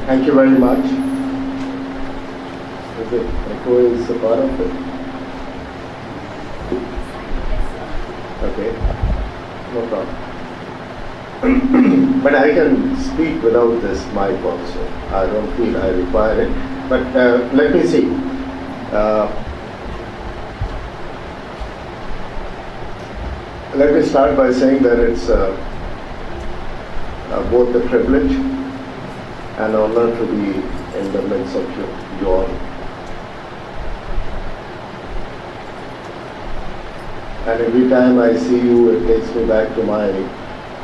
Thank you very much. Is it echo is a part of it? Okay, no problem. But I can speak without this mic also. I don't feel I require it. But let me see. Let me start by saying that it's both a privilege and honor to be in the midst of you all. And every time I see you, it takes me back to my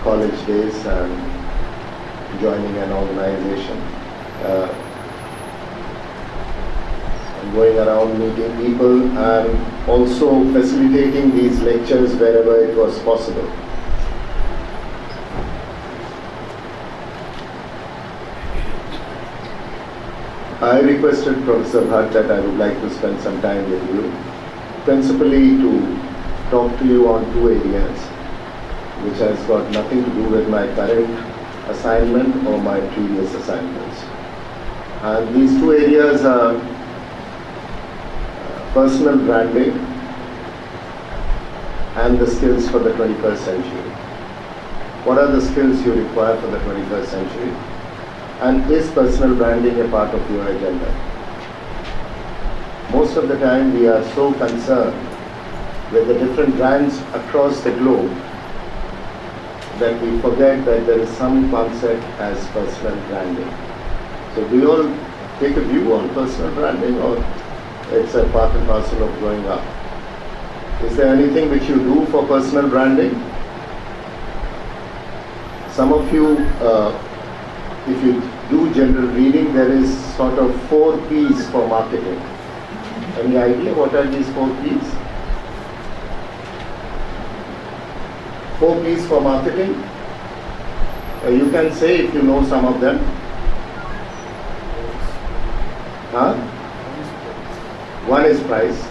college days and joining an organization. Going around meeting people and also facilitating these lectures wherever it was possible. I requested Professor Bhatt that I would like to spend some time with you, principally to talk to you on two areas, which has got nothing to do with my current assignment or my previous assignments. And these two areas are personal branding and the skills for the 21st century. What are the skills you require for the 21st century? And is personal branding a part of your agenda? Most of the time we are so concerned with the different brands across the globe that we forget that there is some concept as personal branding. So do you all take a view on personal branding, or it's a part and parcel of growing up? Is there anything which you do for personal branding? Some of you, if you do general reading, there is sort of 4 P's for marketing. Any idea what are these 4 P's? 4 P's for marketing? You can say if you know some of them. Huh? One is price,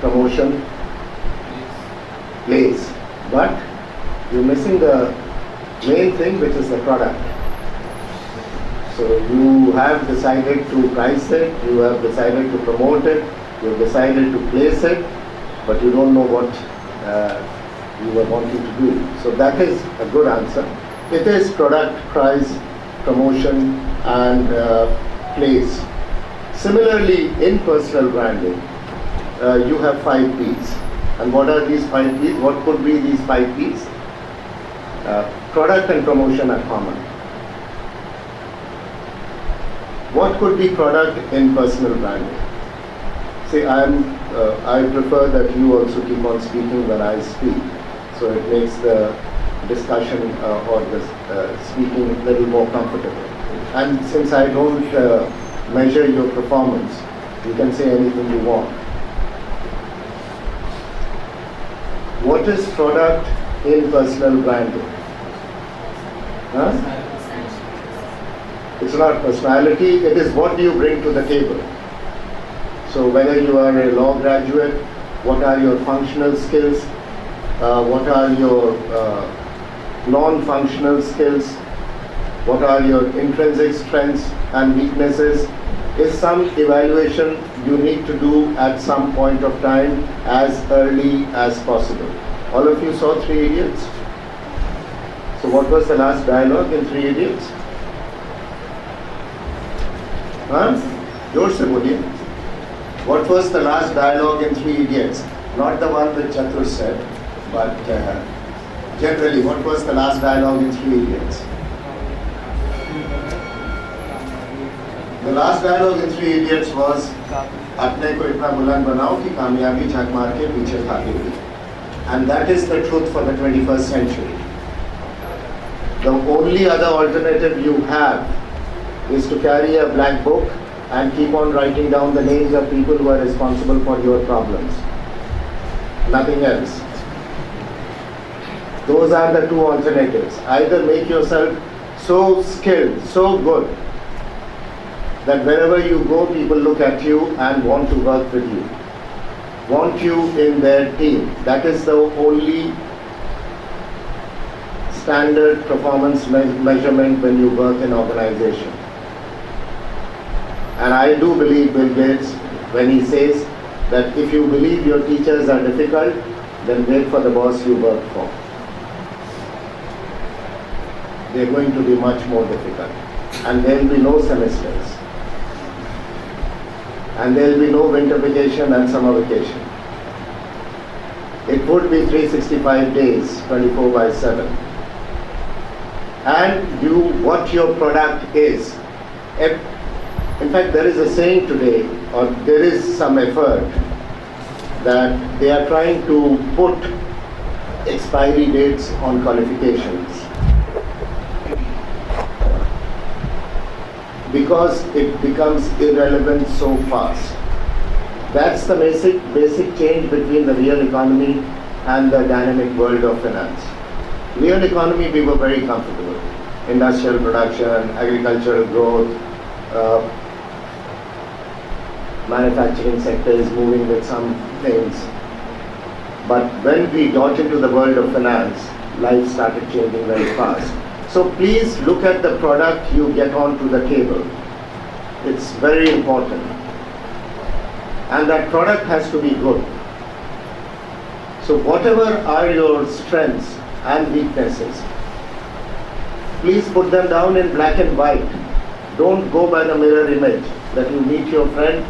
promotion, place, but you're missing the main thing, which is the product. So you have decided to price it, you have decided to promote it, you have decided to place it, but you don't know what you were wanting to do. So that is a good answer. It is product, price, promotion, and place. Similarly, in personal branding, you have 5 P's. And what are these 5 P's? What could be these 5 P's? Product and promotion are common. What could be product in personal branding? See, I prefer that you also keep on speaking when I speak. So it makes the discussion or the speaking a little more comfortable. And since I don't measure your performance, you can say anything you want. What is product in personal branding? Huh? It's not personality, it is what do you bring to the table. So whether you are a law graduate, what are your functional skills, what are your non-functional skills, what are your intrinsic strengths and weaknesses, is some evaluation you need to do at some point of time as early as possible. All of you saw 3 Idiots? So what was the last dialogue in 3 Idiots? Huh? जोर से बोलिए. What was the last dialogue in 3 Idiots? Not the one that Chatur said, but generally, what was the last dialogue in 3 Idiots? The last dialogue in 3 Idiots was, अपने को इतना बुलंद बनाओ कि कामयाबी झक मार के पीछे भागेगी. And that is the truth for the 21st century. The only other alternative you have is to carry a black book and keep on writing down the names of people who are responsible for your problems. Nothing else. Those are the 2 alternatives. Either make yourself so skilled, so good, that wherever you go, people look at you and want to work with you, want you in their team. That is the only standard performance measurement when you work in organization. And I do believe Bill Gates when he says that if you believe your teachers are difficult, then wait for the boss you work for. They're going to be much more difficult. And there will be no semesters. And there will be no winter vacation and summer vacation. It would be 365 days, 24/7. And what your product is. In fact, there is a saying today, or there is some effort, that they are trying to put expiry dates on qualifications because it becomes irrelevant so fast. That's the basic change between the real economy and the dynamic world of finance. Real economy, we were very comfortable. Industrial production, agricultural growth, manufacturing sector is moving with some things. But when we got into the world of finance, life started changing very fast. So please look at the product you get onto the table. It's very important. And that product has to be good. So whatever are your strengths and weaknesses, please put them down in black and white. Don't go by the mirror image that you meet your friend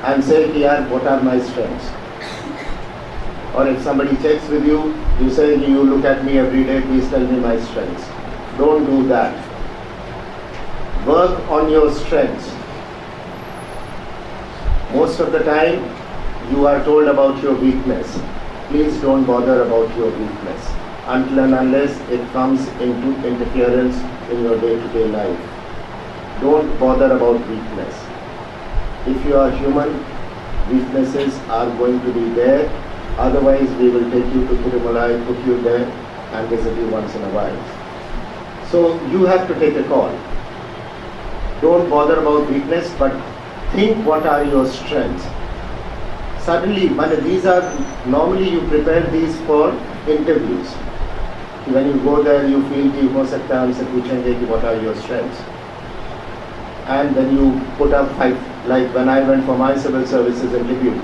and say, "Yaar, what are my strengths?" Or if somebody checks with you, you say, "You look at me every day, please tell me my strengths." Don't do that. Work on your strengths. Most of the time, you are told about your weakness. Please don't bother about your weakness until and unless it comes into interference in your day-to-day life. Don't bother about weakness. If you are human, weaknesses are going to be there. Otherwise, we will take you to Tirumalai, put you there, and visit you once in a while. So you have to take a call. Don't bother about weakness, but think what are your strengths. Suddenly, normally you prepare these for interviews. When you go there, you feel कि हो सकता है हमसे पूछेंगे कि what are your strengths. And then you put up 5, like when I went for my civil services interview,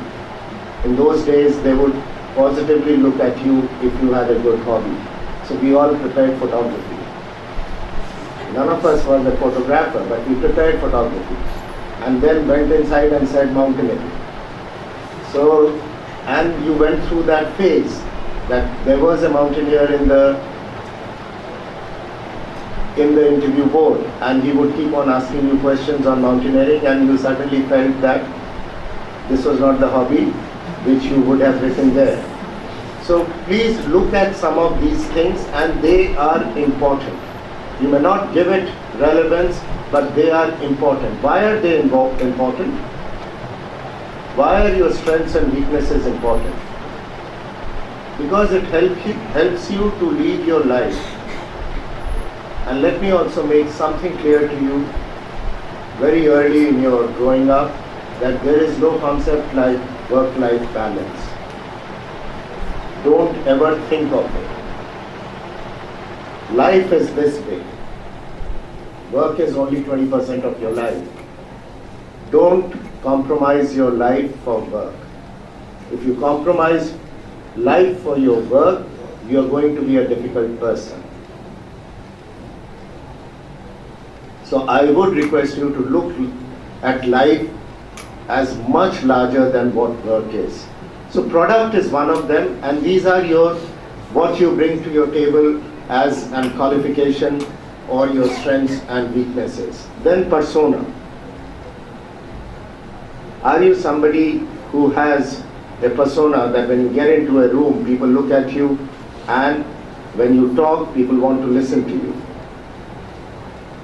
in those days they would positively look at you if you had a good hobby. So we all prepared photography. None of us was a photographer, but we prepared photography. And then went inside and said mountaineering. So, and you went through that phase, that there was a mountaineer in the interview board, and he would keep on asking you questions on mountaineering, and you suddenly felt that this was not the hobby which you would have written there. So please look at some of these things, and they are important. You may not give it relevance, but they are important. Why are they important? Why are your strengths and weaknesses important? Because it helps you to lead your life. And let me also make something clear to you very early in your growing up, that there is no concept like work-life balance. Don't ever think of it. Life is this big. Work is only 20% of your life. Don't compromise your life for work. If you compromise life for your work, you are going to be a difficult person. So I would request you to look at life as much larger than what work is. So product is one of them, and these are what you bring to your table as an qualification or your strengths and weaknesses. Then persona. Are you somebody who has a persona that when you get into a room, people look at you, and when you talk, people want to listen to you?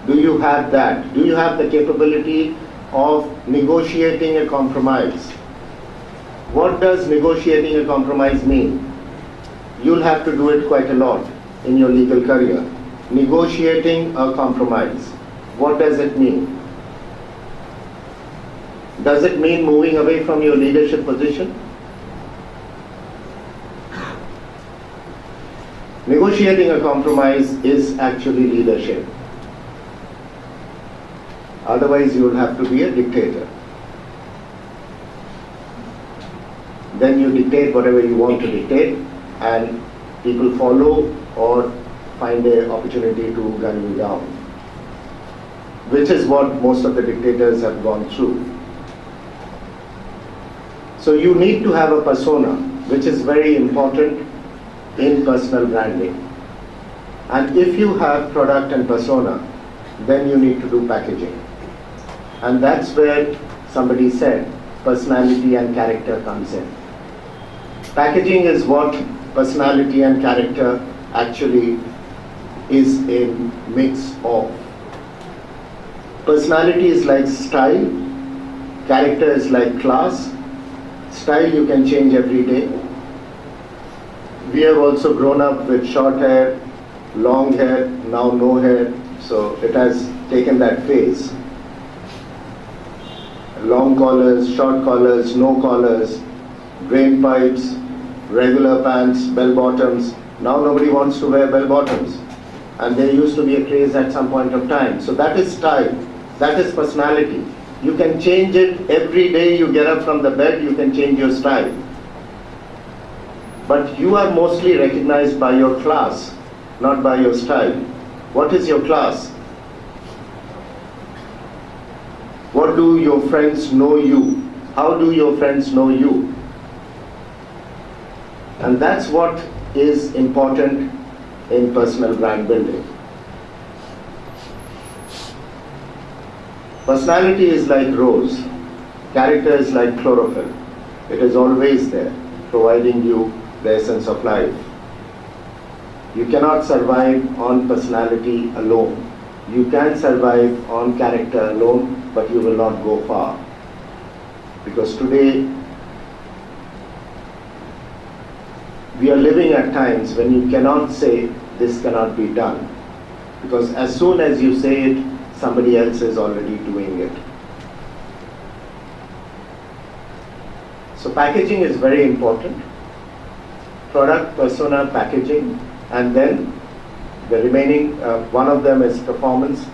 Do you have that? Do you have the capability of negotiating a compromise? What does negotiating a compromise mean? You'll have to do it quite a lot in your legal career. Negotiating a compromise. What does it mean? Does it mean moving away from your leadership position? Negotiating a compromise is actually leadership. Otherwise, you will have to be a dictator. Then you dictate whatever you want to dictate, and people follow or find an opportunity to gun you down, which is what most of the dictators have gone through. So you need to have a persona, which is very important in personal branding. And if you have product and persona, then you need to do packaging. And that's where somebody said personality and character comes in. Packaging is what personality and character actually is a mix of. Personality is like style, character is like class. Style you can change every day. We have also grown up with short hair, long hair, now no hair, so it has taken that phase. Long collars, short collars, no collars, drain pipes, regular pants, bell bottoms. Now nobody wants to wear bell bottoms. And there used to be a craze at some point of time. So that is style, that is personality. You can change it every day you get up from the bed, you can change your style. But you are mostly recognized by your class, not by your style. What is your class? What do your friends know you? How do your friends know you? And that's what is important in personal brand building. Personality is like rose, character is like chlorophyll. It is always there, providing you the essence of life. You cannot survive on personality alone. You can survive on character alone, but you will not go far. Because today, we are living at times when you cannot say this cannot be done. Because as soon as you say it, somebody else is already doing it. So packaging is very important. Product, persona, packaging, and then the remaining one of them is performance.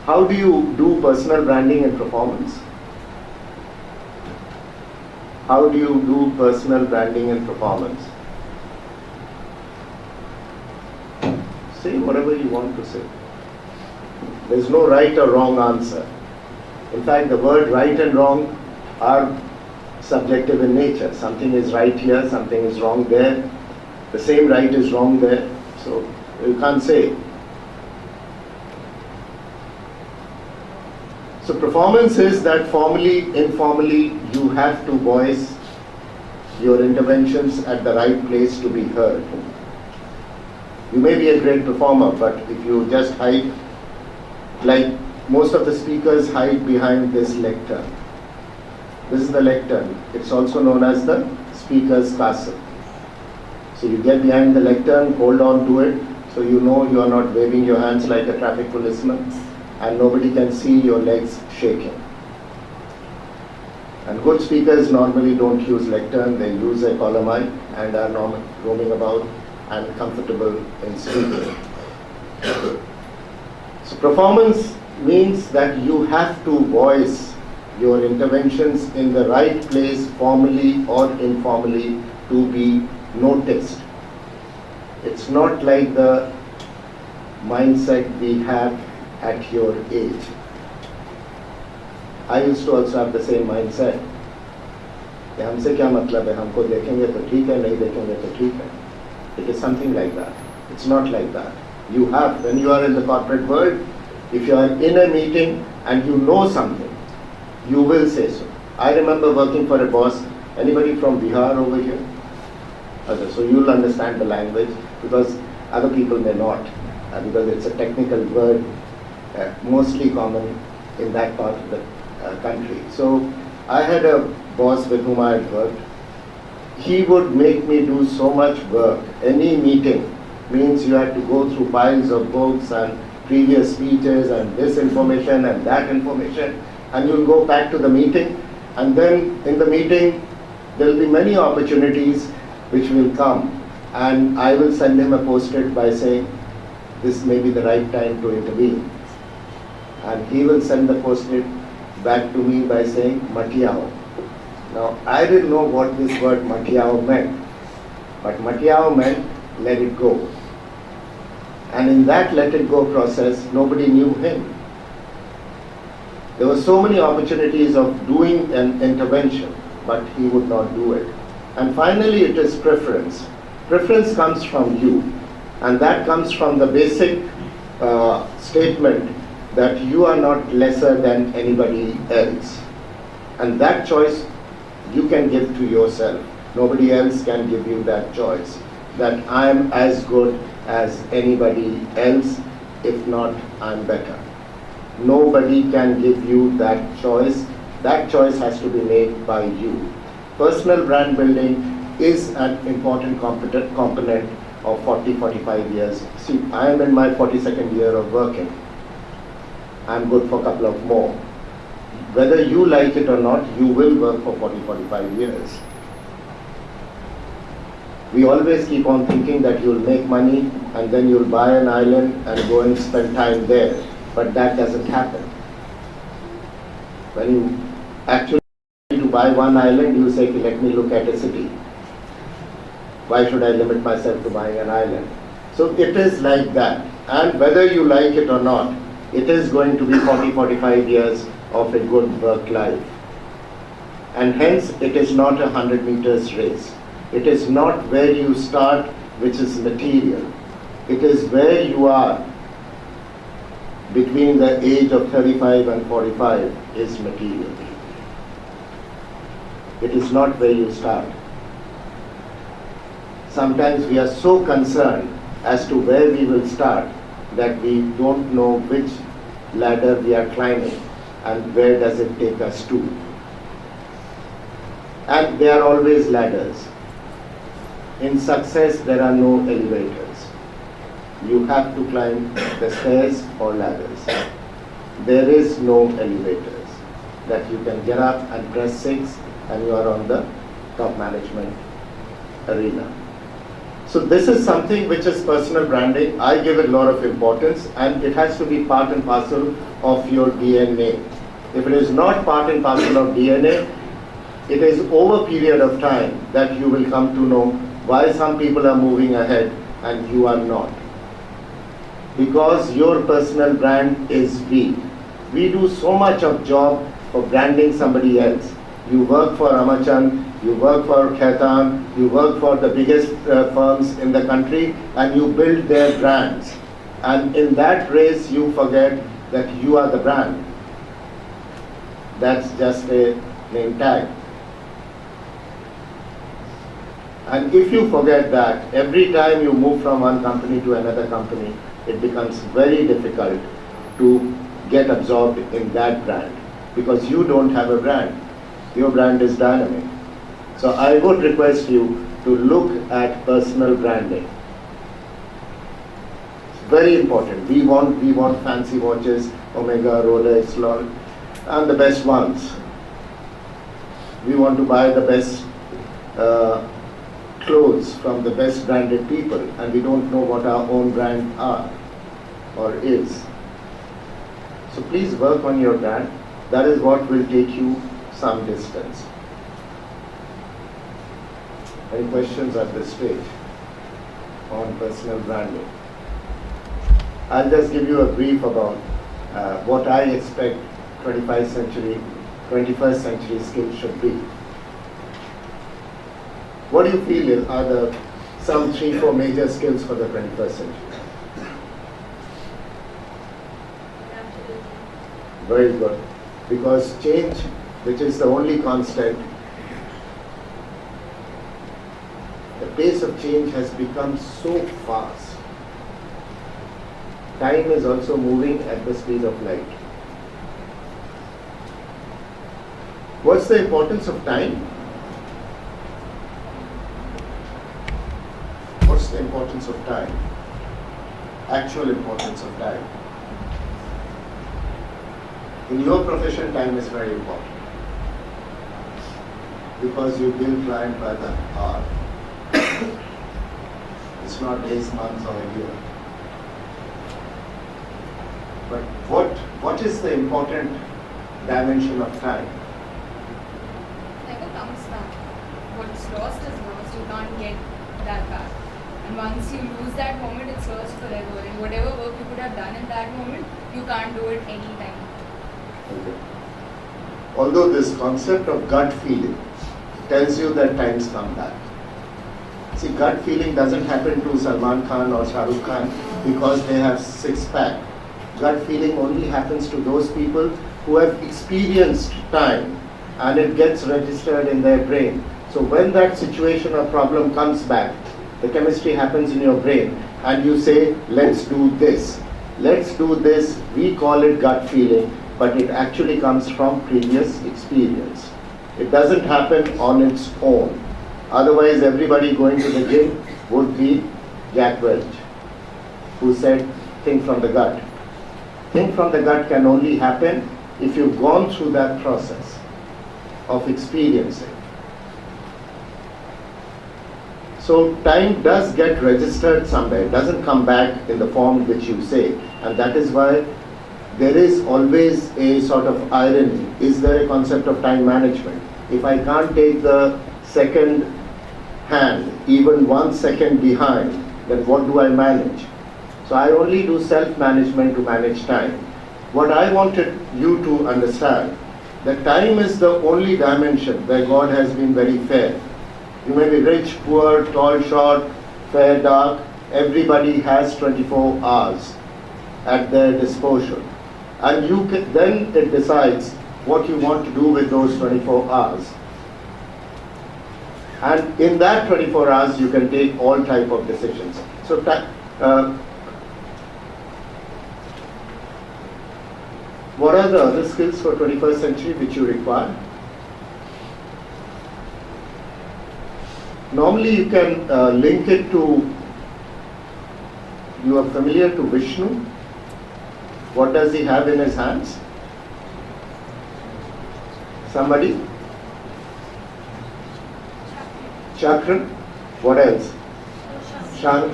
How do you do personal branding and performance? How do you do personal branding and performance? Say whatever you want to say. There's no right or wrong answer. In fact, the word right and wrong are subjective in nature. Something is right here, something is wrong there. The same right is wrong there. So you can't say. So performance is that formally, informally, you have to voice your interventions at the right place to be heard. You may be a great performer, but if you just hide, like most of the speakers hide behind this lectern. This is the lectern. It's also known as the speaker's castle. So you get behind the lectern, hold on to it, so you know you are not waving your hands like a traffic policeman, and nobody can see your legs shaking. And good speakers normally don't use lectern, they use a collar mic and are roaming about and comfortable in speaking. So performance means that you have to voice your interventions in the right place, formally or informally, to be noticed. It's not like the mindset we have at your age. I used to also have the same mindset. कि हमसे क्या मतलब है, हमको देखेंगे तो ठीक है, नहीं देखेंगे तो ठीक है. It is something like that. It's not like that. You have, when you are in the corporate world, if you are in a meeting and you know something, you will say so. I remember working for a boss. Anybody from Bihar over here? Okay, so you'll understand the language because other people may not, because it's a technical word, mostly common in that part of the country. So I had a boss with whom I had worked. He would make me do so much work. Any meeting means you had to go through piles of books and previous speeches and this information and that information, and you'll go back to the meeting, and then in the meeting there will be many opportunities which will come, and I will send him a post-it by saying, this may be the right time to intervene. And he will send the post-it back to me by saying, Matiao. Now, I didn't know what this word Matiao meant, but Matiao meant let it go. And in that let it go process, nobody knew him. There were so many opportunities of doing an intervention, but he would not do it. And finally, it is preference. Preference comes from you, and that comes from the basic statement that you are not lesser than anybody else. And that choice you can give to yourself. Nobody else can give you that choice, that I am as good as anybody else, if not, I'm better. Nobody can give you that choice. That choice has to be made by you. Personal brand building is an important component of 40-45 years. See, I am in my 42nd year of working. I'm good for a couple of more. Whether you like it or not, you will work for 40-45 years. We always keep on thinking that you'll make money and then you'll buy an island and go and spend time there. But that doesn't happen. When you actually to buy one island, you say, let me look at a city. Why should I limit myself to buying an island? So it is like that. And whether you like it or not, it is going to be 40-45 years of a good work life. And hence, it is not a 100 meters race. It is not where you start, which is material. It is where you are between the age of 35 and 45 is material. It is not where you start. Sometimes we are so concerned as to where we will start that we don't know which ladder we are climbing and where does it take us to. And there are always ladders. In success, there are no elevators. You have to climb the stairs or ladders. There is no elevators that you can get up and press 6 and you are on the top management arena. So this is something which is personal branding. I give it a lot of importance, and it has to be part and parcel of your DNA. If it is not part and parcel of DNA, it is over a period of time that you will come to know why some people are moving ahead and you are not. Because your personal brand is weak. We do so much of job for branding somebody else. You work for Amachan, you work for Khaitan, you work for the biggest firms in the country, and you build their brands. And in that race, you forget that you are the brand. That's just a name tag. And if you forget that, every time you move from one company to another company, it becomes very difficult to get absorbed in that brand because you don't have a brand. Your brand is dynamic. So I would request you to look at personal branding. It's very important. We want fancy watches, Omega, Rolex, and the best ones. We want to buy the best clothes from the best branded people, and we don't know what our own brand are or is. So please work on your brand. That is what will take you some distance. Any questions at this stage on personal branding? I'll just give you a brief about what I expect 21st century skills should be. What do you feel are the some 3-4 major skills for the 21st century? Very good. Because change, which is the only constant, the pace of change has become so fast. Time is also moving at the speed of light. What's the importance of time? What's the importance of time? Actual importance of time. In your profession, time is very important because you bill client by the hour. It's not days, months or a year. But what is the important dimension of time? Never comes back. What's lost is lost. You can't get that back. And once you lose that moment, it's lost forever. And whatever work you could have done in that moment, you can't do it anytime. Okay. Although this concept of gut feeling tells you that times come back. See, gut feeling doesn't happen to Salman Khan or Shah Rukh Khan because they have six-pack. Gut feeling only happens to those people who have experienced time and it gets registered in their brain. So when that situation or problem comes back, the chemistry happens in your brain and you say, let's do this. Let's do this, we call it gut feeling, but it actually comes from previous experience. It doesn't happen on its own. Otherwise, everybody going to the gym would be Jack Welch, who said, think from the gut. Think from the gut can only happen if you've gone through that process of experiencing. So time does get registered somewhere. It doesn't come back in the form which you say. And that is why there is always a sort of irony. Is there a concept of time management? If I can't take the second hand, even 1 second behind, then what do I manage? So I only do self-management to manage time. What I wanted you to understand, that time is the only dimension where God has been very fair. You may be rich, poor, tall, short, fair, dark, everybody has 24 hours at their disposal. And you can, then it decides what you want to do with those 24 hours. And in that 24 hours, you can take all type of decisions. So, what are the other skills for 21st century which you require? Normally, you can link it to, you are familiar to Vishnu. What does he have in his hands? Somebody? Chakra. What else? Shank.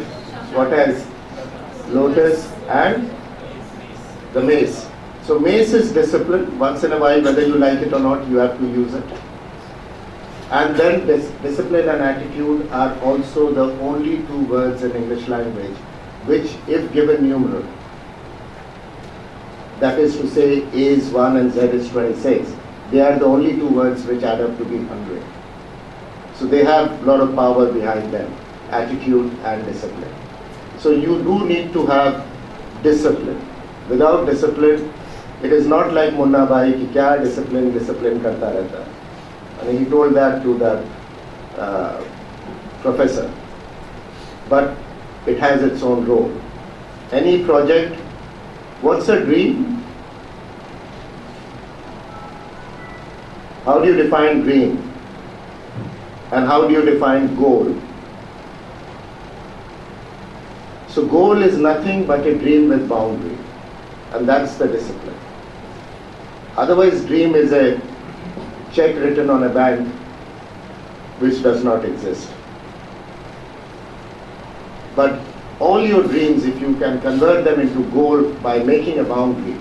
What else? Lotus and the mace. So mace is discipline. Once in a while, whether you like it or not, you have to use it. And then discipline and attitude are also the only two words in English language which, if given numeral, that is to say A is 1 and Z is 26, they are the only two words which add up to be 100. So they have a lot of power behind them, attitude and discipline. So you do need to have discipline. Without discipline, it is not like Munna Bhai ki kya discipline karta rehta hai. And he told that to that professor. But it has its own role. Any project, what's a dream? How do you define dream? And how do you define goal? So goal is nothing but a dream with boundary. And that's the discipline. Otherwise, dream is a check written on a bank which does not exist. But all your dreams, if you can convert them into goal by making a boundary,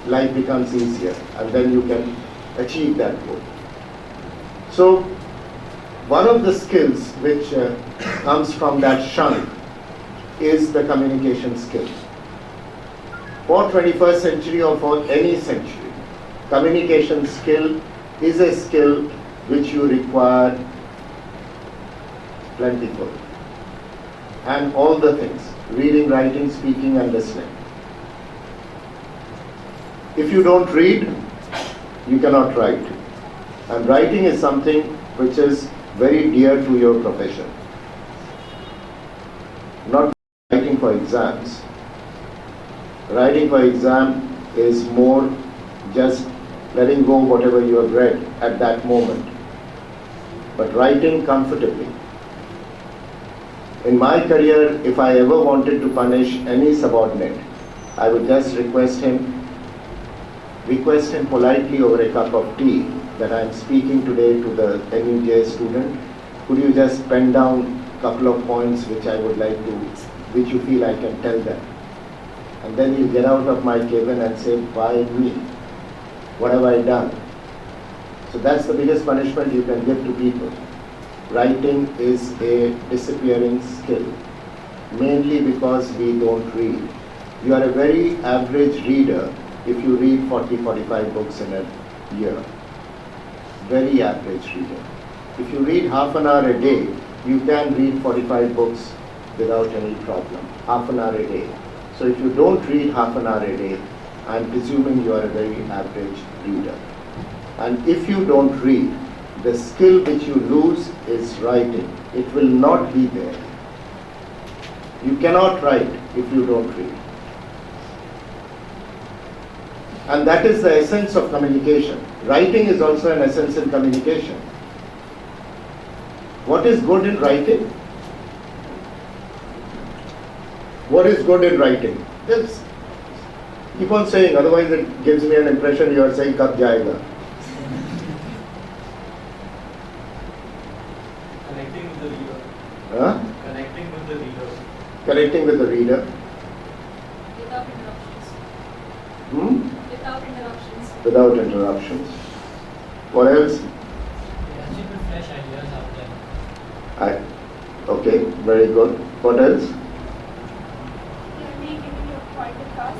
life becomes easier and then you can achieve that goal. So one of the skills which comes from that shank is the communication skill. For 21st century or for any century, communication skill is a skill which you require plentiful. And all the things, reading, writing, speaking and listening. If you don't read, you cannot write. And writing is something which is very dear to your profession. Not writing for exams. Writing for exam is more just letting go whatever you have read at that moment. But writing comfortably. In my career, if I ever wanted to punish any subordinate, I would just request him politely over a cup of tea that I am speaking today to the NUJS student. Could you just pen down couple of points which I would like to, which you feel I can tell them. And then you get out of my cabin and say, why me? What have I done? So that's the biggest punishment you can give to people. Writing is a disappearing skill, mainly because we don't read. You are a very average reader if you read 40-45 books in a year. Very average reader. If you read half an hour a day, you can read 45 books without any problem. Half an hour a day. So if you don't read half an hour a day, I'm presuming you are a very average reader. And if you don't read, the skill which you lose is writing. It will not be there. You cannot write if you don't read. And that is the essence of communication. Writing is also an essence in communication. What is good in writing? What is good in writing? Yes. Keep on saying, otherwise it gives me an impression you are saying kab jayega. Connecting with the reader. Huh? Connecting with the reader. Connecting with the reader. Without interruptions. Without interruptions. Without interruptions. What else? Catching with fresh ideas out there. Okay, very good. What else? Clearly giving your point across.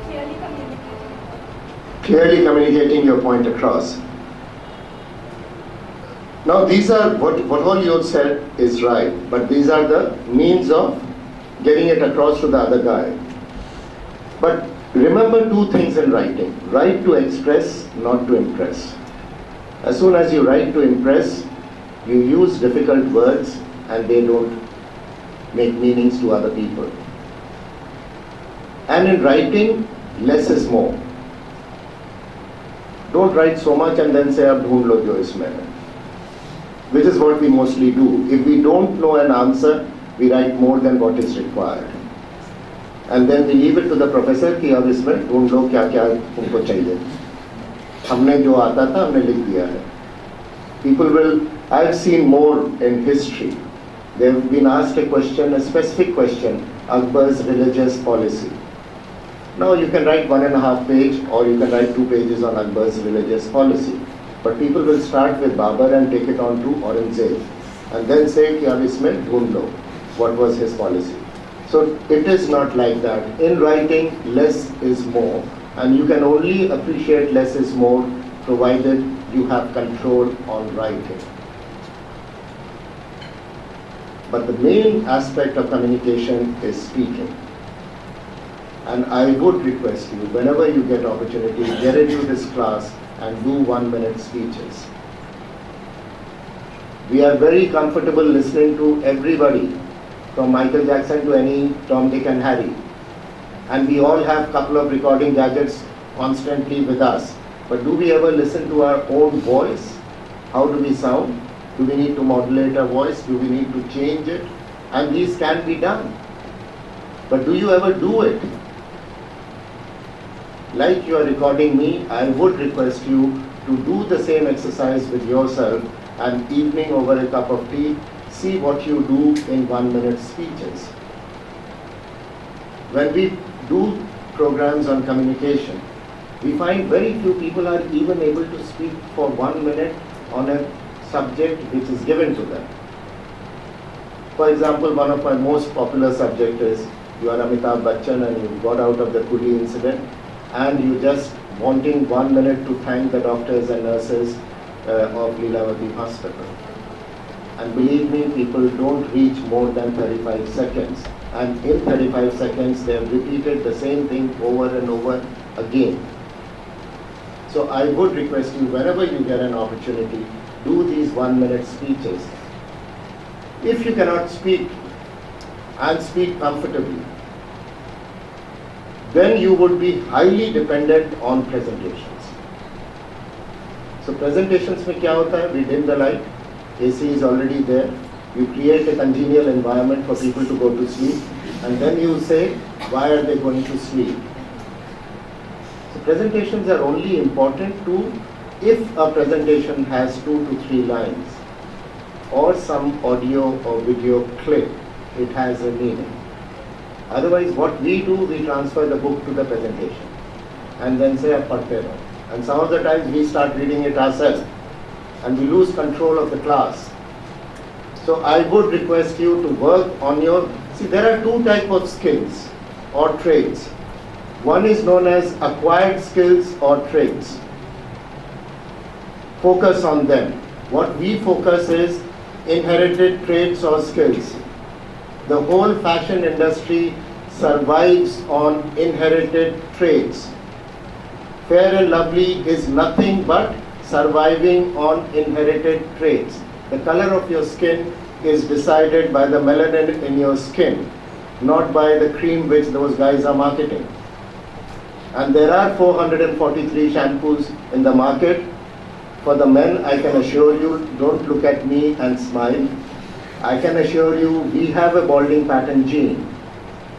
Clearly communicating. Clearly communicating your point across. Now these are, what all you have said is right, but these are the means of getting it across to the other guy. But remember two things in writing. Write to express, not to impress. As soon as you write to impress, you use difficult words and they don't make meanings to other people. And in writing, less is more. Don't write so much and then say, ab dhoond lo jo isme hai. Which is what we mostly do. If we don't know an answer, we write more than what is required. And then we leave it to the professor कि अब इसमें ढूंढ लो क्या क्या तुमको चाहिए. हमने जो आता था हमने लिख दिया है. People will, I've seen more in history. They've been asked a question, a specific question, Akbar's religious policy. Now you can write 1.5 pages or you can write 2 pages on Akbar's religious policy. But people will start with Babur and take it on to Aurangzeb and then say कि अब इसमें ढूंढ लो what was his policy. So it is not like that. In writing, less is more, and you can only appreciate less is more provided you have control on writing. But the main aspect of communication is speaking. And I would request you, whenever you get opportunity, get into this class and do 1-minute speeches. We are very comfortable listening to everybody, from Michael Jackson to any Tom, Dick and Harry. And we all have a couple of recording gadgets constantly with us. But do we ever listen to our own voice? How do we sound? Do we need to modulate our voice? Do we need to change it? And these can be done. But do you ever do it? Like you are recording me, I would request you to do the same exercise with yourself and evening over a cup of tea, see what you do in 1-minute speeches. When we do programs on communication, we find very few people are even able to speak for 1 minute on a subject which is given to them. For example, one of my most popular subjects is you are Amitabh Bachchan and you got out of the Kuli incident and you just wanting 1 minute to thank the doctors and nurses of Lilavati Hospital. And believe me, people don't reach more than 35 seconds. And in 35 seconds, they have repeated the same thing over and over again. So I would request you, whenever you get an opportunity, do these 1-minute speeches. If you cannot speak and speak comfortably, then you would be highly dependent on presentations. So presentations में क्या होता है? We dim the light, AC is already there, you create a congenial environment for people to go to sleep, and then you say, why are they going to sleep? So presentations are only important to if a presentation has 2 to 3 lines. or some audio or video clip, it has a meaning. Otherwise, what we do, we transfer the book to the presentation and then say, "Ab padhte raho." And some of the times we start reading it ourselves and we lose control of the class. So I would request you to work on your, see, there are two types of skills or traits. One is known as acquired skills or traits. Focus on them. What we focus is inherited traits or skills. The whole fashion industry survives on inherited traits. Fair and Lovely is nothing but surviving on inherited traits. The color of your skin is decided by the melanin in your skin, not by the cream which those guys are marketing. And there are 443 shampoos in the market. For the men, I can assure you, don't look at me and smile. I can assure you, we have a balding pattern gene.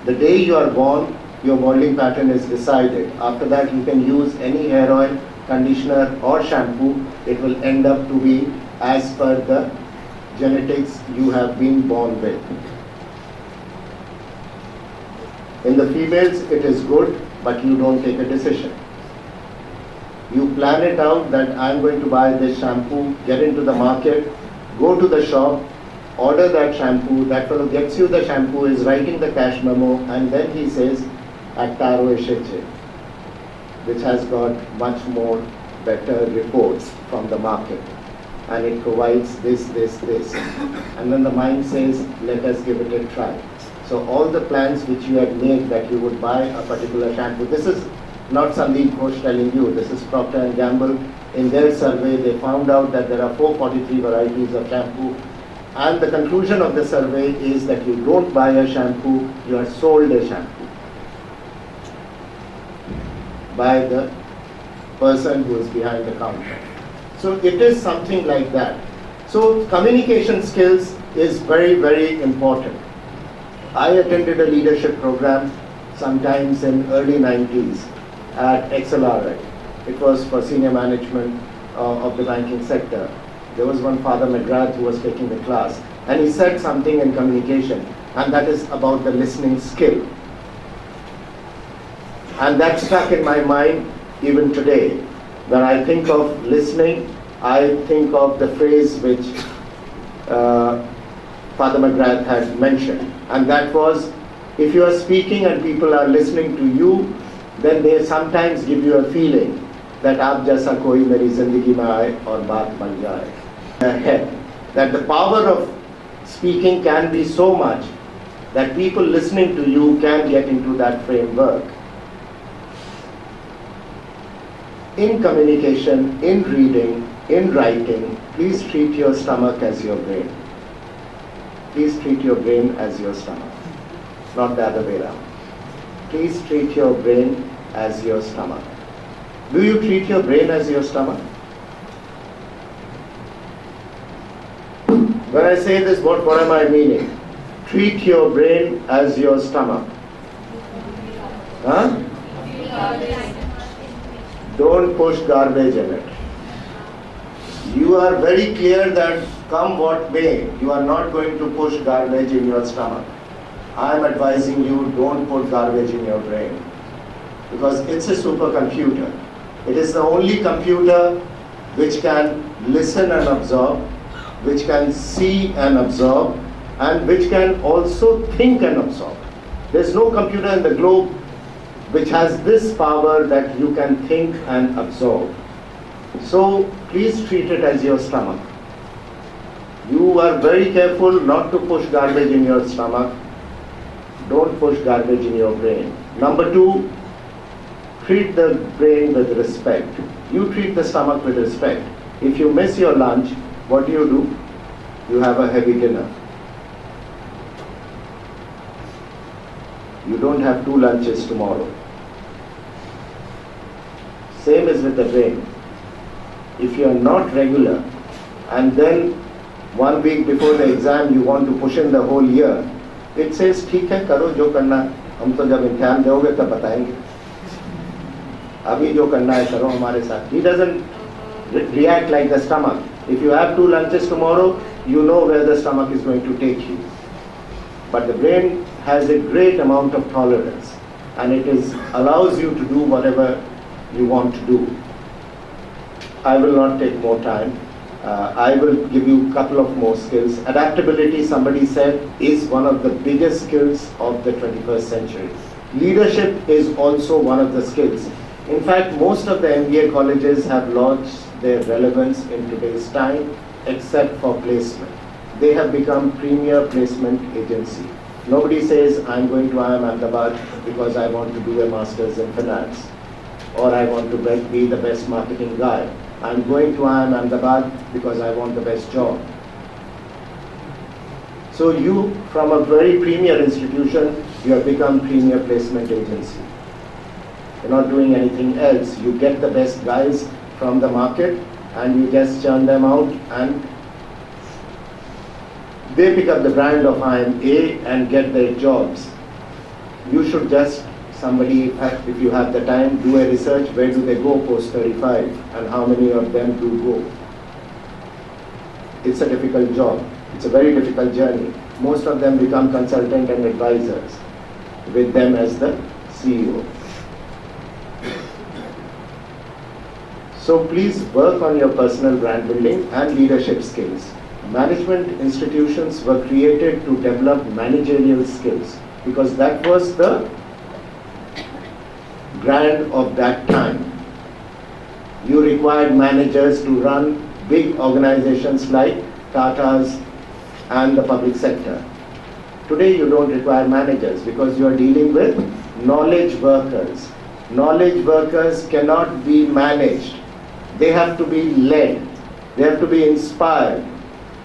The day you are born, your balding pattern is decided. After that, you can use any hair oil, conditioner or shampoo. It will end up to be as per the genetics you have been born with. In the females, it is good, but you don't take a decision. You plan it out that I'm going to buy this shampoo, get into the market, go to the shop, order that shampoo, that fellow gets you the shampoo, is writing the cash memo, and then he says, Actaro Esheche, which has got much more better reports from the market. And it provides this. And then the mind says, let us give it a try. So all the plans which you had made that you would buy a particular shampoo, this is not Sandeep Ghose telling you, this is Procter & Gamble. In their survey, they found out that there are 443 varieties of shampoo. And the conclusion of the survey is that you don't buy a shampoo, you are sold a shampoo by the person who is behind the counter. So it is something like that. So communication skills is very, very important. I attended a leadership program sometimes in early 90s at XLRI. It was for senior management of the banking sector. There was one Father McGrath who was taking the class, and he said something in communication, and that is about the listening skill. And that stuck in my mind even today. When I think of listening, I think of the phrase which Father McGrath had mentioned, and that was, if you are speaking and people are listening to you, then they sometimes give you a feeling that aap jaisa koi meri zindagi mein aaye aur baat ban jaye. That the power of speaking can be so much that people listening to you can get into that framework. In communication, in reading, in writing, please treat your stomach as your brain. Please treat your brain as your stomach, not the other way around. Please treat your brain as your stomach. Do you treat your brain as your stomach? When I say this, what am I meaning? Treat your brain as your stomach. Huh? Don't push garbage in it. You are very clear that come what may, you are not going to push garbage in your stomach. I am advising you, don't put garbage in your brain, because it's a supercomputer. It is the only computer which can listen and absorb, which can see and absorb, and which can also think and absorb. There's no computer in the globe which has this power that you can think and absorb. So please treat it as your stomach. You are very careful not to push garbage in your stomach. Don't push garbage in your brain. Number two, treat the brain with respect. You treat the stomach with respect. If you miss your lunch, what do? You have a heavy dinner. You don't have 2 lunches tomorrow. Same is with the brain. If you are not regular, and then 1 week before the exam you want to push in the whole year, it says, ठीक है, करो जो करना, हम तो जब इम्तिहान दोगे तब बताएंगे. अभी जो करना है करो हमारे साथ. He doesn't react like the stomach. If you have 2 lunches tomorrow, you know where the stomach is going to take you. But the brain has a great amount of tolerance, and it allows you to do whatever you want to do. I will not take more time. I will give you a couple of more skills. Adaptability, somebody said, is one of the biggest skills of the 21st century. Leadership is also one of the skills. In fact, most of the MBA colleges have lost their relevance in today's time, except for placement. They have become premier placement agency. Nobody says, I'm going to IIM Ahmedabad because I want to do a master's in finance, or I want to be the best marketing guy. I'm going to IIM Ahmedabad because I want the best job. So you, from a very premier institution, you have become premier placement agency. You're not doing anything else. You get the best guys from the market and you just churn them out, and they pick up the brand of IIMA and get their jobs. You should just, somebody, if you have the time, do a research, where do they go post 35 and how many of them do go. It's a difficult job. It's a very difficult journey. Most of them become consultant and advisors with them as the CEO. So please work on your personal brand building and leadership skills. Management institutions were created to develop managerial skills because that was the brand of that time. You required managers to run big organizations like Tata's and the public sector. Today you don't require managers because you are dealing with knowledge workers. Knowledge workers cannot be managed. They have to be led. They have to be inspired.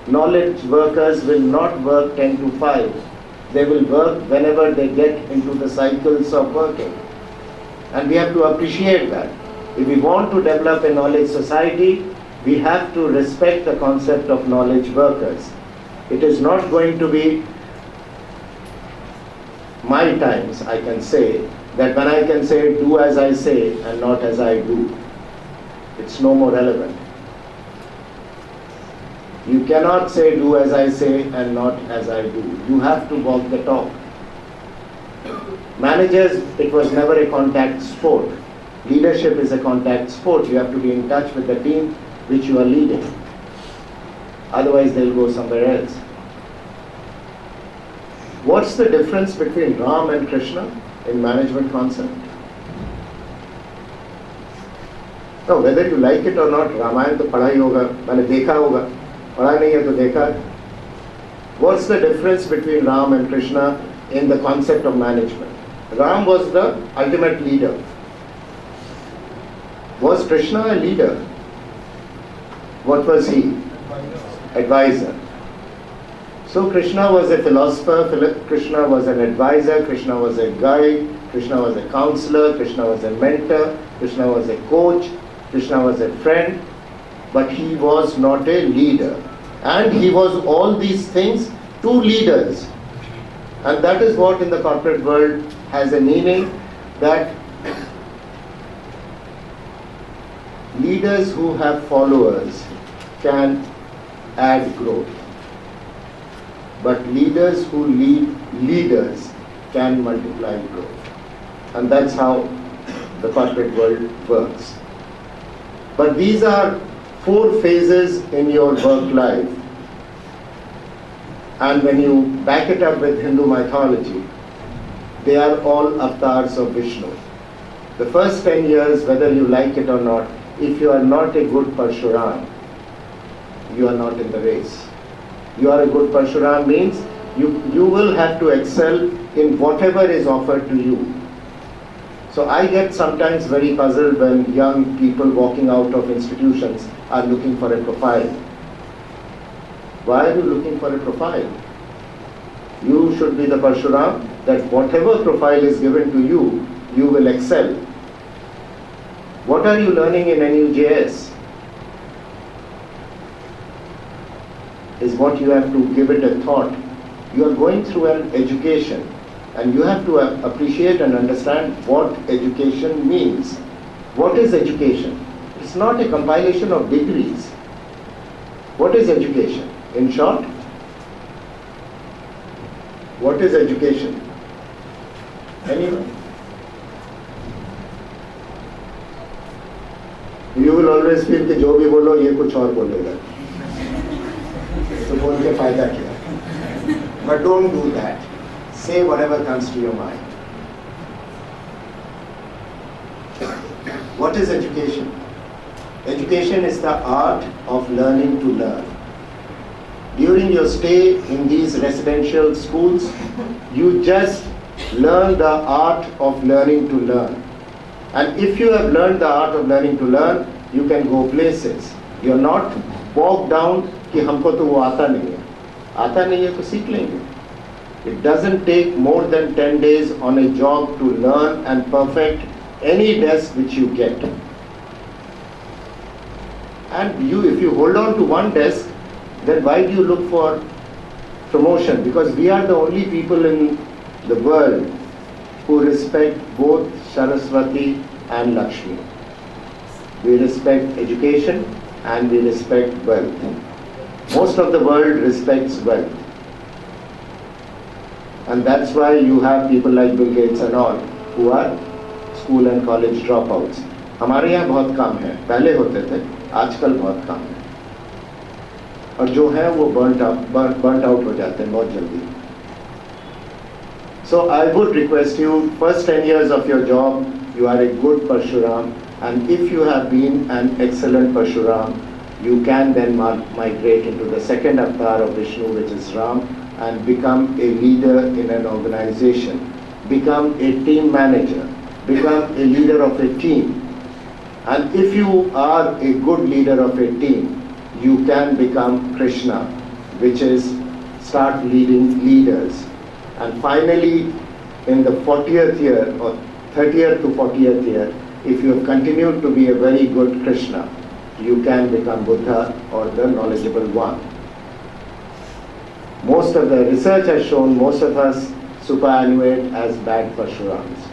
Knowledge workers will not work 10 to 5. They will work whenever they get into the cycles of working. And we have to appreciate that. If we want to develop a knowledge society, we have to respect the concept of knowledge workers. It is not going to be my times, I can say, that when I can say, do as I say and not as I do. It's no more relevant. You cannot say, do as I say and not as I do. You have to walk the talk. Managers, it was never a contact sport. Leadership is a contact sport. You have to be in touch with the team which you are leading. Otherwise, they'll go somewhere else. What's the difference between Ram and Krishna in management concept? No, whether you like it or not, Ramayana to padha hi hoga, maine dekha hoga, padha nahi hai to dekha. What's the difference between Ram and Krishna in the concept of management? Ram was the ultimate leader. Was Krishna a leader? What was he? Advisor. So Krishna was a philosopher, Krishna was an advisor, Krishna was a guide, Krishna was a counselor, Krishna was a mentor, Krishna was a coach, Krishna was a friend, but he was not a leader. And he was all these things to leaders. And that is what in the corporate world has a meaning, that leaders who have followers can add growth. But leaders who lead leaders can multiply growth. And that's how the corporate world works. But these are 4 phases in your work life. And when you back it up with Hindu mythology, they are all avatars of Vishnu. The first 10 years, whether you like it or not, if you are not a good Parshuram, you are not in the race. You are a good Parshuram means you will have to excel in whatever is offered to you. So I get sometimes very puzzled when young people walking out of institutions are looking for a profile. Why are you looking for a profile? You should be the Parshuram that whatever profile is given to you, you will excel. What are you learning in NUJS? Is what you have to give it a thought. You are going through an education and you have to appreciate and understand what education means. What is education? It's not a compilation of degrees. What is education? In short, what is education? Anyone? You will always feel कि जो भी बोलो ये कुछ और बोलेगा, तो बोल के फायदा क्या? But don't do that. Say whatever comes to your mind. What is education? Education is the art of learning to learn. During your stay in these residential schools, you just learn the art of learning to learn. And if you have learned the art of learning to learn, you can go places. You are not bogged down कि हमको तो वो आता नहीं है तो सीख लेंगे. It doesn't take more than 10 days on a job to learn and perfect any desk which you get. And if you hold on to one desk, then why do you look for promotion? Because we are the only people in the world who respect both Saraswati and Lakshmi. We respect education and we respect wealth. Most of the world respects wealth. And that's why you have people like Bill Gates and all who are school and college dropouts. हमारे यहाँ बहुत कम है, पहले होते थे, आजकल बहुत कम है. और जो है वो burnt out हो जाते हैं बहुत जल्दी. So I would request you, first 10 years of your job, you are a good Parshuram, and if you have been an excellent Parshuram, you can then migrate into the second avatar of Vishnu, which is Ram, and become a leader in an organization, become a team manager, become a leader of a team. And if you are a good leader of a team, you can become Krishna, which is start leading leaders. And finally, in the 40th year or 30th to 40th year, if you have continued to be a very good Krishna, you can become Buddha or the knowledgeable one. Most of the research has shown most of us superannuate as bad Parshurams.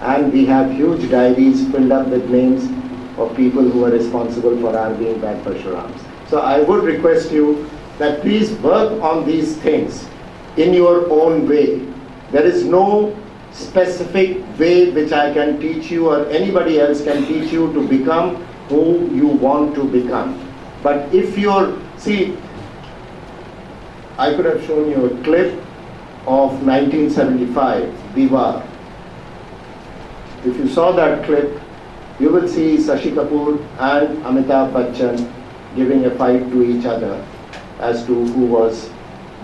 And we have huge diaries filled up with names of people who are responsible for our being bad Parshurams. So I would request you that please work on these things in your own way. There is no specific way which I can teach you or anybody else can teach you to become who you want to become. But if you're, see, I could have shown you a clip of 1975, Viva. If you saw that clip, you will see Shashi Kapoor and Amitabh Bachchan giving a fight to each other as to who was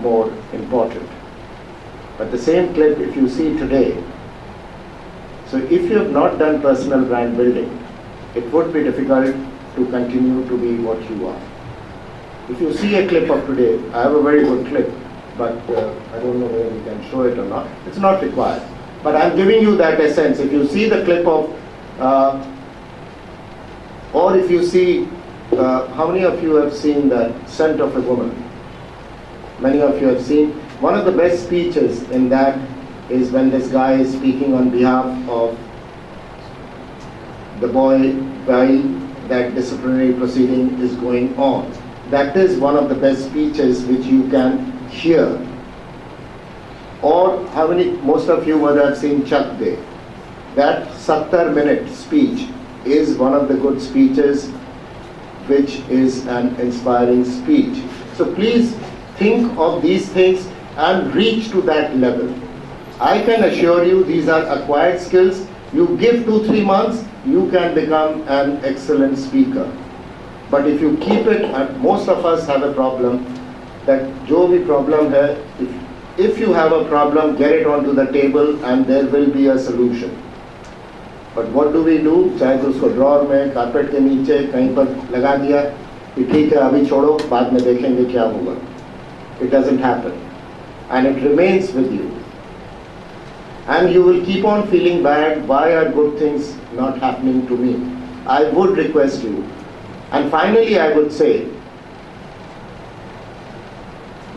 more important. But the same clip, if you see today, so if you have not done personal brand building, it would be difficult to continue to be what you are. If you see a clip of today, I have a very good clip, but I don't know whether we can show it or not. It's not required. But I'm giving you that essence. If you see the clip of, or if you see, how many of you have seen The Scent of a Woman? Many of you have seen. One of the best speeches in that is when this guy is speaking on behalf of the boy while that disciplinary proceeding is going on. That is one of the best speeches which you can hear. Or how many, most of you would have seen Chak De. That 70-minute speech is one of the good speeches which is an inspiring speech. So please think of these things and reach to that level. I can assure you these are acquired skills. You give 2-3 months, you can become an excellent speaker. But if you keep it, and most of us have a problem, that jo bhi problem hai, if you have a problem, get it onto the table and there will be a solution. But what do? चाहे तो उसको drawer में, carpet के नीचे कहीं पर लगा दिया कि ठीक है अभी छोड़ो, बाद में देखेंगे क्या होगा. It doesn't happen. And it remains with you. And you will keep on feeling bad, why are good things not happening to me? I would request you. And finally I would say,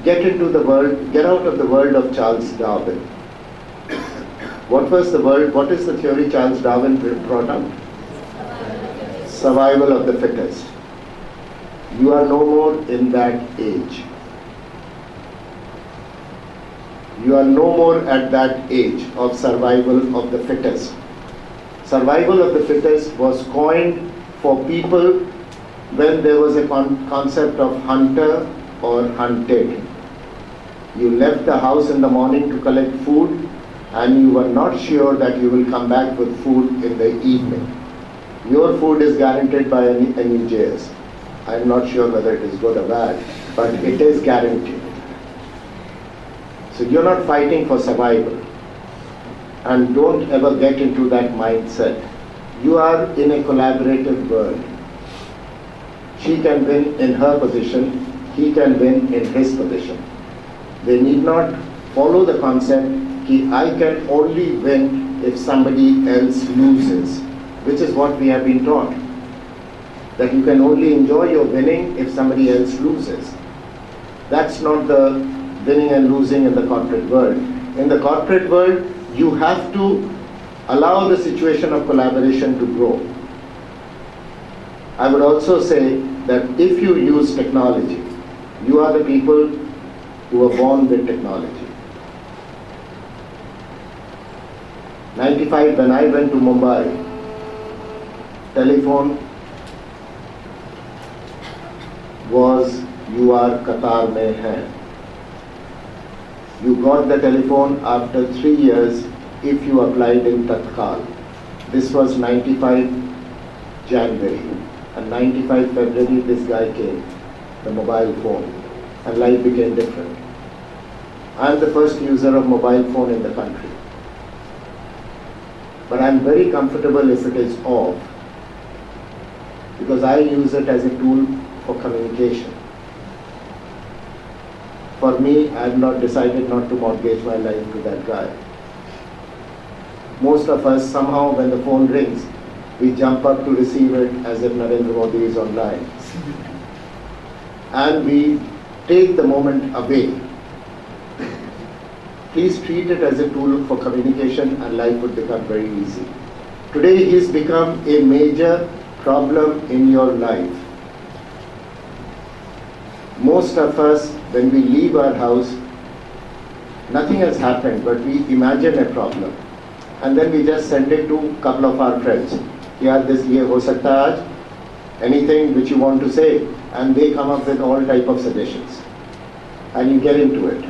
get into the world, get out of the world of Charles Darwin. What was the world, what is the theory Charles Darwin brought up? Survival of the fittest. You are no more in that age. You are no more at that age of survival of the fittest. Survival of the fittest was coined for people when there was a concept of hunter or hunted. You left the house in the morning to collect food and you were not sure that you will come back with food in the evening. Your food is guaranteed by NUJS. I am not sure whether it is good or bad, but it is guaranteed. So you're not fighting for survival. And don't ever get into that mindset. You are in a collaborative world. She can win in her position, he can win in his position. They need not follow the concept that I can only win if somebody else loses, which is what we have been taught. That you can only enjoy your winning if somebody else loses. That's not the winning and losing in the corporate world. In the corporate world, you have to allow the situation of collaboration to grow. I would also say that if you use technology, you are the people who are born with technology. 95, when I went to Mumbai, telephone was, you are Qatar mein hai. You got the telephone after 3 years if you applied in Tatkal. This was 95 January. And 95 February this guy came, the mobile phone, and life became different. I am the first user of mobile phone in the country. But I am very comfortable if it is off, because I use it as a tool for communication. For me, I have not decided not to mortgage my life to that guy. Most of us, somehow when the phone rings, we jump up to receive it as if Narendra Modi is online. And we take the moment away. Please treat it as a tool for communication and life would become very easy. Today he's become a major problem in your life. Most of us, when we leave our house, nothing has happened, but we imagine a problem. And then we just send it to a couple of our friends. Yeah, this ye ho sakta hai aaj, anything which you want to say, and they come up with all type of suggestions. And you get into it.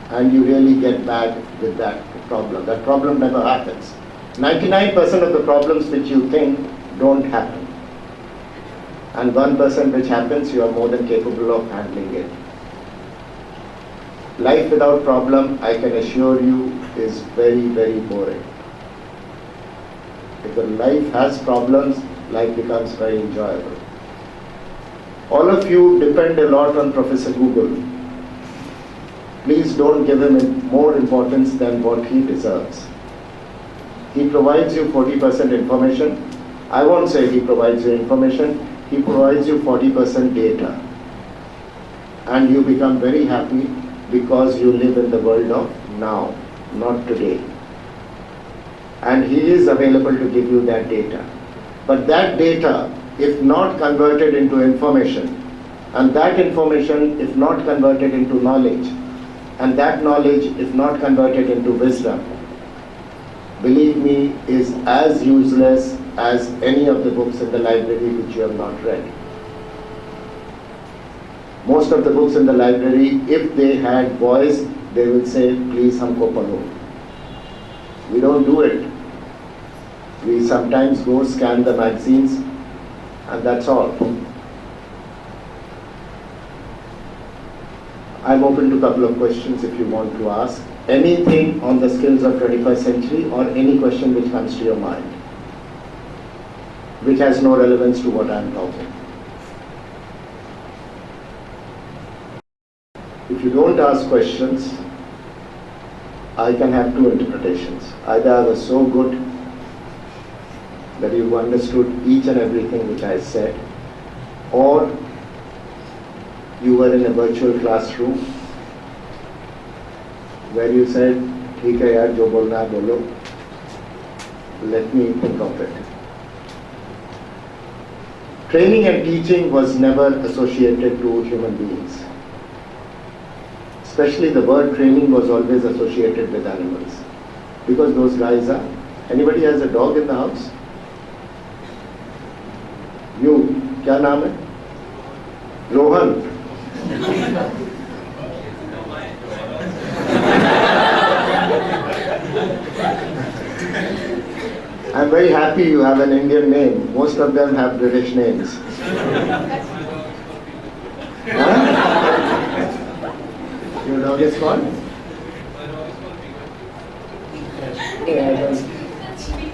And you really get bad with that problem. That problem never happens. 99% of the problems which you think don't happen. And 1% which happens, you are more than capable of handling it. Life without problem, I can assure you, is very, very boring. If the life has problems, life becomes very enjoyable. All of you depend a lot on Professor Google. Please don't give him more importance than what he deserves. He provides you 40% information. I won't say he provides you information. He provides you 40% data. And you become very happy because you live in the world of now, not today. And he is available to give you that data. But that data, if not converted into information, and that information, if not converted into knowledge, and that knowledge, if not converted into wisdom, believe me, is as useless as any of the books in the library which you have not read. Most of the books in the library, if they had voice, they will say, please humko padho. We don't do it. We sometimes go scan the magazines and that's all. I'm open to a couple of questions if you want to ask. Anything on the skills of 21st century or any question which comes to your mind, which has no relevance to what I'm talking. If you don't ask questions, I can have two interpretations. Either I was so good that you've understood each and everything which I said, or you were in a virtual classroom where you said, "ठीक है यार, जो बोलना है बोलो. Let me think of it." Training and teaching was never associated to human beings. Especially the word training was always associated with animals. Because those guys are... Anybody has a dog in the house? You, क्या नाम है? Rohan. I'm very happy you have an Indian name. Most of them have British names. Huh? Your dog is called? Yeah, That's sweet.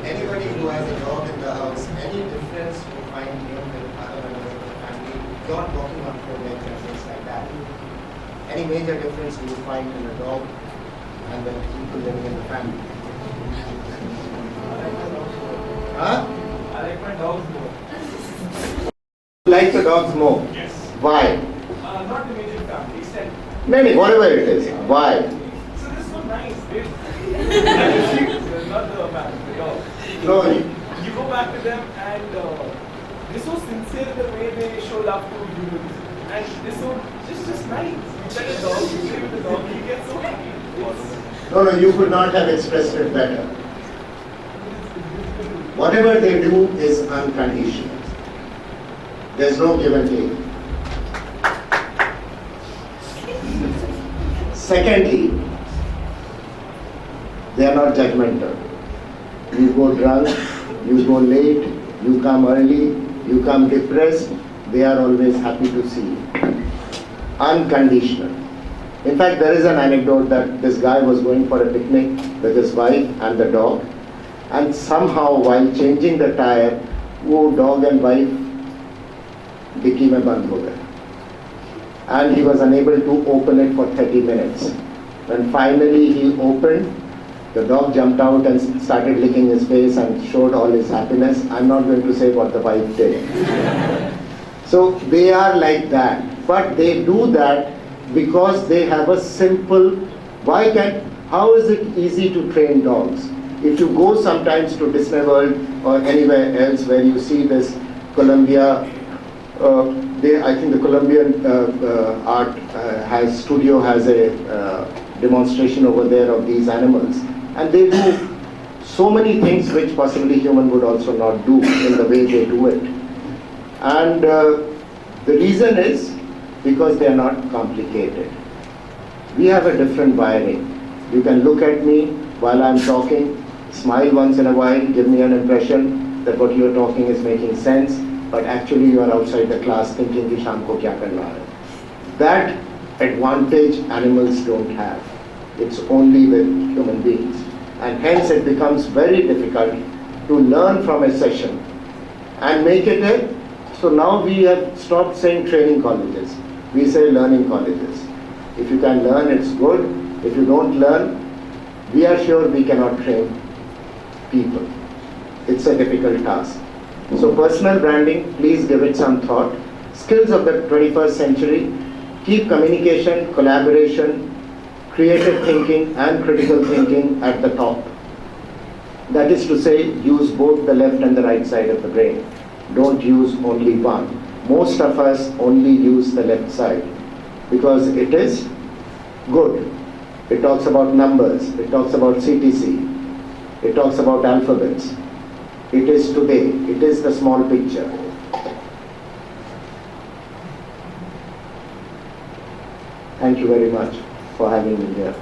Anybody who has a dog in the house, any difference you find him with other members of the family, not walking on four legs and things like that? Any major difference you find in a dog and the people living in the family? Huh? I like my dogs more. You like the dogs more? Yes. Why? Not the major family, except. Maybe, whatever it is. Why? So this is so nice, babe. Not the man, the dog. No, You go back to them and they're so sincere in the way they show love to humans. And they're so just nice. You pet a dog, you play with the dog, you get so happy. no, you could not have expressed it better. Whatever they do is unconditional. There's no give and take. Secondly, they are not judgmental. You go drunk, you go late, you come early, you come depressed, they are always happy to see you. Unconditional. In fact, there is an anecdote that this guy was going for a picnic with his wife and the dog, and somehow while changing the tire, वो dog and wife dicky में बंद हो गए. And he was unable to open it for 30 minutes. When finally he opened, the dog jumped out and started licking his face and showed all his happiness. I'm not going to say what the wife did. So they are like that. But they do that because they have a simple, how is it easy to train dogs? If you go sometimes to Disney World or anywhere else where you see this Columbia, I think the Colombian art studio has a demonstration over there of these animals, and they do so many things which possibly human would also not do in the way they do it. And the reason is because they are not complicated. We have a different wiring. You can look at me while I'm talking, smile once in a while, give me an impression that what you're talking is making sense, but actually you are outside the class thinking कि शाम को क्या करना है. That advantage animals don't have. It's only with human beings. And hence it becomes very difficult to learn from a session and make it a... So now we have stopped saying training colleges. We say learning colleges. If you can learn, it's good. If you don't learn, we are sure we cannot train people. It's a difficult task. So personal branding, please give it some thought. Skills of the 21st century, keep communication, collaboration, creative thinking and critical thinking at the top. That is to say, use both the left and the right side of the brain. Don't use only one. Most of us only use the left side because it is good. It talks about numbers, it talks about CTC, it talks about alphabets. It is today, it is the small picture. Thank you very much for having me here.